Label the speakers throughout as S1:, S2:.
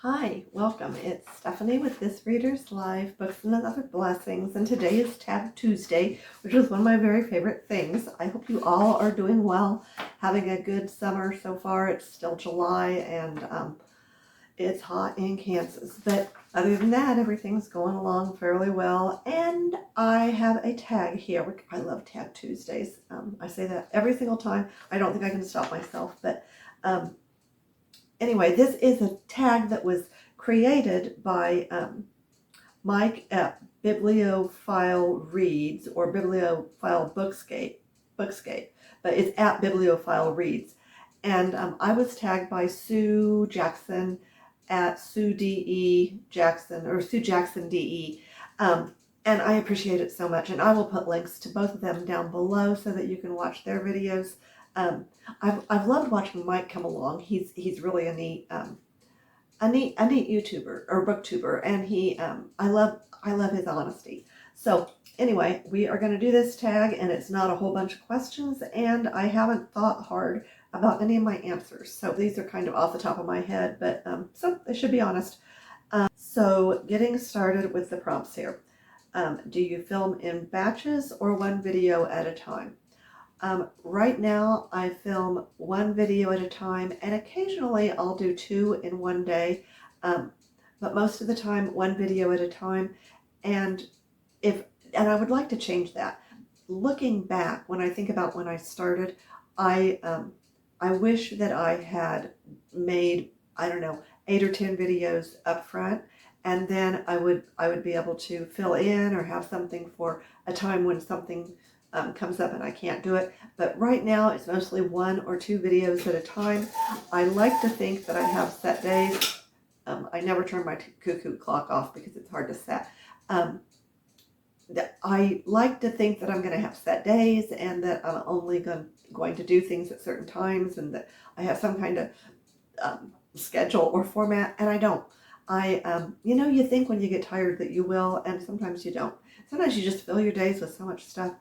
S1: Hi, welcome. It's Stephanie with This Reader's Life, Books and Other Blessings, and today is Tab Tuesday, which is one of my very favorite things. I hope you all are doing well, having a good summer so far. It's still July and it's hot in Kansas, but other than that, everything's going along fairly well. And I have a tag here. I love Tab Tuesdays. I say that every single time. I don't think I can stop myself, but anyway, this is a tag that was created by Mike at Bibliophile Reads or Bibliophile Bookscape, but it's at Bibliophile Reads. And I was tagged by SueJackson at SueJackson or SueJackson DE. And I appreciate it so much. And I will put links to both of them down below so that you can watch their videos. I've loved watching Mike come along. He's really a neat YouTuber or booktuber, and I love his honesty. So anyway, we are going to do this tag, and it's not a whole bunch of questions, and I haven't thought hard about any of my answers. So these are kind of off the top of my head, but so they should be honest. So getting started with the prompts here. Do you film in batches or one video at a time? Right now I film one video at a time, and occasionally I'll do two in one day, but most of the time one video at a time. And I would like to change that. Looking back, when I think about when I started, I wish that I had made, I don't know, 8 or 10 videos up front, and then I would be able to fill in or have something for a time when something comes up and I can't do it. But right now it's mostly 1 or 2 videos at a time. I like to think that I have set days. I never turn my cuckoo clock off because it's hard to set. I like to think that I'm going to have set days and that I'm only going to do things at certain times, and that I have some kind of schedule or format, and I don't. You think when you get tired that you will, and sometimes you don't. Sometimes you just fill your days with so much stuff.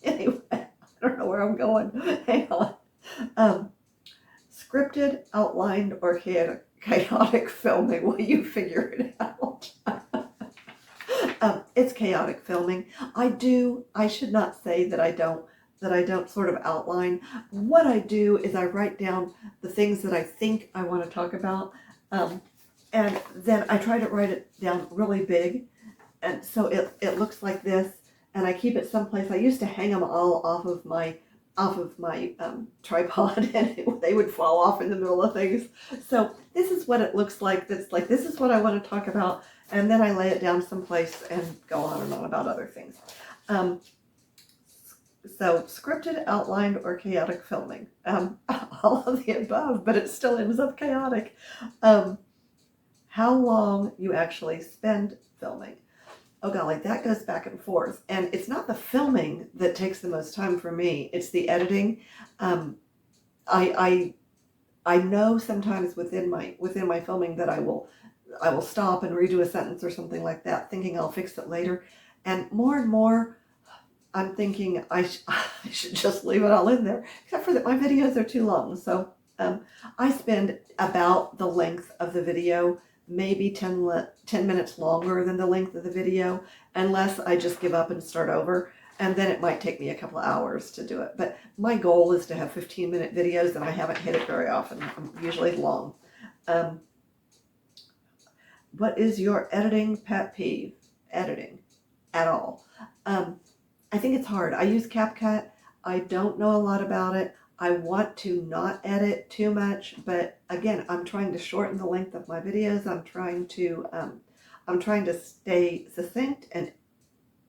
S1: Anyway, I don't know where I'm going. Hang on. Scripted, outlined, or chaotic filming. Will you figure it out? It's chaotic filming. I should not say that I don't sort of outline. What I do is I write down the things that I think I want to talk about, and then I try to write it down really big, and so it looks like this, and I keep it someplace. I used to hang them all off of my tripod, and they would fall off in the middle of things. So this is what it looks like. This is what I want to talk about, and then I lay it down someplace and go on and on about other things. So scripted, outlined, or chaotic filming. All of the above, but it still ends up chaotic. How long you actually spend filming. Oh golly, that goes back and forth. And it's not the filming that takes the most time for me, it's the editing. I know sometimes within my filming that I will stop and redo a sentence or something like that, thinking I'll fix it later. And more I'm thinking I should just leave it all in there, except for that my videos are too long. So I spend about the length of the video, maybe 10 minutes longer than the length of the video, unless I just give up and start over. And then it might take me a couple of hours to do it. But my goal is to have 15-minute videos, and I haven't hit it very often. I'm usually long. What is your editing pet peeve? Editing at all. I think it's hard. I use CapCut. I don't know a lot about it. I want to not edit too much, but again, I'm trying to shorten the length of my videos. I'm trying to stay succinct and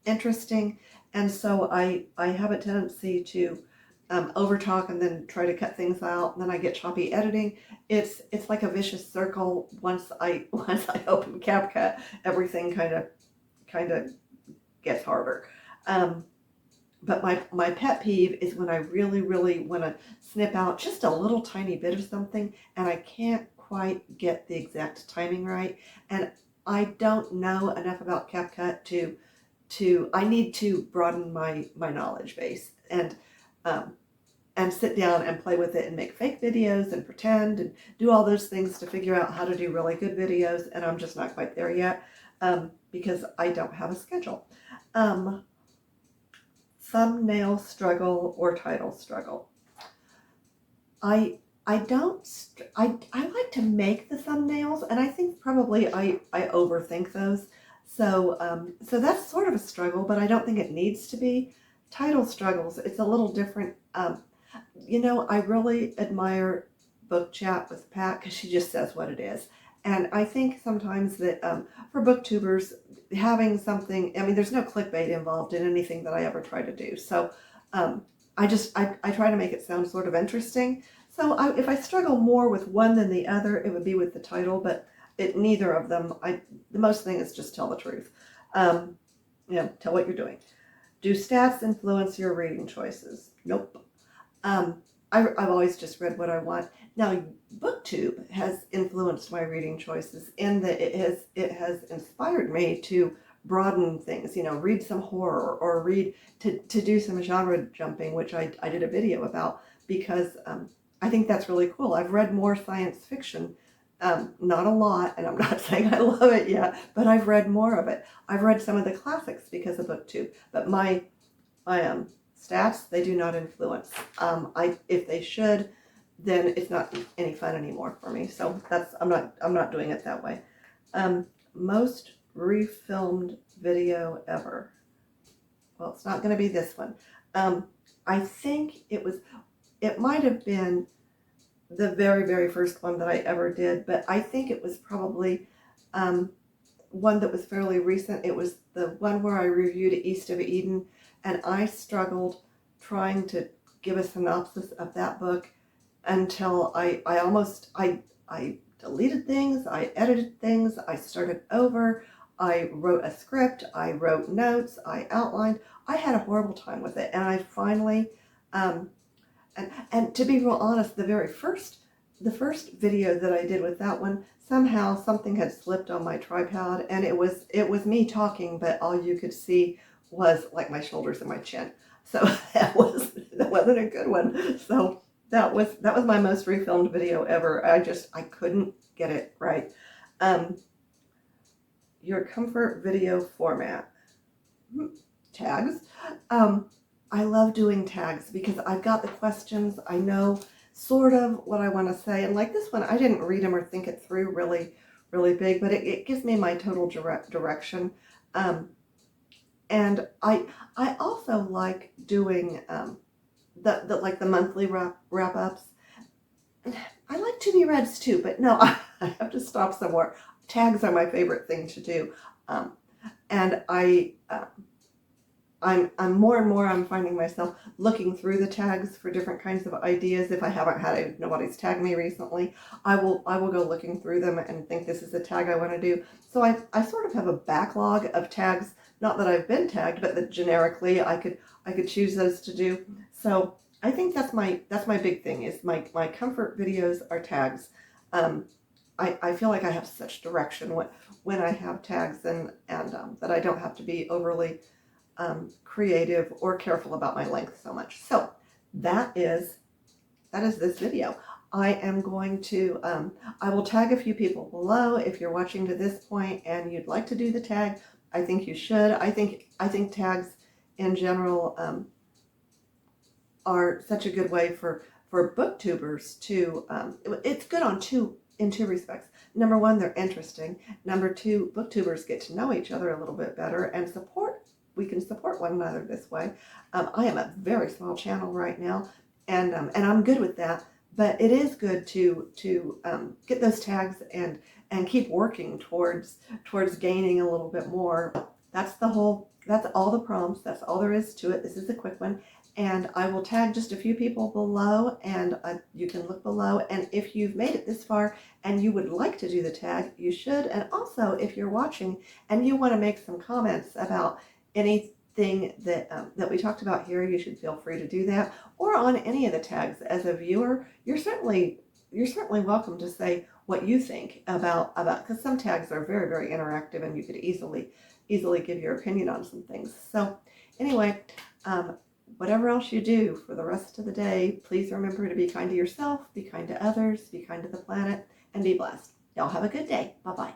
S1: interesting, and so I have a tendency to overtalk and then try to cut things out, and then I get choppy editing. It's like a vicious circle. Once I open CapCut, everything kind of gets harder. But my pet peeve is when I really want to snip out just a little tiny bit of something, and I can't quite get the exact timing right. And I don't know enough about CapCut to I need to broaden my knowledge base. And and sit down and play with it and make fake videos and pretend and do all those things to figure out how to do really good videos. And I'm just not quite there yet because I don't have a schedule. Thumbnail struggle or title struggle. I like to make the thumbnails, and I think probably I overthink those. So that's sort of a struggle, but I don't think it needs to be. Title struggles, it's a little different. I really admire Book Chat with Pat because she just says what it is. And I think sometimes that for booktubers, having something, there's no clickbait involved in anything that I ever try to do. So I try to make it sound sort of interesting. So if I struggle more with one than the other, it would be with the title, but neither of them. The most thing is just tell the truth. Tell what you're doing. Do stats influence your reading choices? Nope. I've always just read what I want. Now, Booktube has influenced my reading choices in that it has inspired me to broaden things, read some horror or read to do some genre jumping, which I did a video about because I think that's really cool. I've read more science fiction, not a lot, and I'm not saying I love it yet, but I've read more of it. I've read some of the classics because of Booktube, but my stats, they do not influence. If they should, then it's not any fun anymore for me. So I'm not doing it that way. Most refilmed video ever. Well, it's not going to be this one. I think it might have been the very, very first one that I ever did, but I think it was probably one that was fairly recent. It was the one where I reviewed East of Eden, and I struggled trying to give a synopsis of that book until I deleted things, I edited things, I started over, I wrote a script, I wrote notes, I outlined. I had a horrible time with it, and I finally, and to be real honest, the first video that I did with that one, somehow something had slipped on my tripod, and it was me talking, but all you could see was like my shoulders and my chin. So that wasn't a good one. So that was my most refilmed video ever. I couldn't get it right. Your comfort video format. Tags. I love doing tags because I've got the questions. I know sort of what I want to say. And like this one, I didn't read them or think it through really, really big, but it gives me my total direction. And I also like doing the monthly wrap-ups. I like to be reads too, but no, I have to stop somewhere. Tags are my favorite thing to do. And I'm more and more, I'm finding myself looking through the tags for different kinds of ideas. If I haven't had nobody's tagged me recently, I will go looking through them and think this is a tag I want to do. So I sort of have a backlog of tags, not that I've been tagged, but that generically I could choose those to do. So I think that's my big thing is my comfort videos are tags. I feel like I have such direction when I have tags and that I don't have to be overly creative or careful about my length so much. So that is this video. I am going to, I will tag a few people below. If you're watching to this point and you'd like to do the tag, I think you should. I think tags in general are such a good way for booktubers to, it's good in two respects. Number one, they're interesting. Number two, booktubers get to know each other a little bit better and we can support one another this way. I am a very small channel right now, and I'm good with that. But it is good to get those tags and keep working towards gaining a little bit more. That's all the prompts. That's all there is to it. This is a quick one. And I will tag just a few people below, and you can look below. And if you've made it this far and you would like to do the tag, you should. And also, if you're watching and you want to make some comments about anything that we talked about here, you should feel free to do that. Or on any of the tags. As a viewer, you're certainly welcome to say what you think about because some tags are very, very interactive, and you could easily give your opinion on some things. So anyway, whatever else you do for the rest of the day, please remember to be kind to yourself, be kind to others, be kind to the planet, and be blessed. Y'all have a good day. Bye-bye.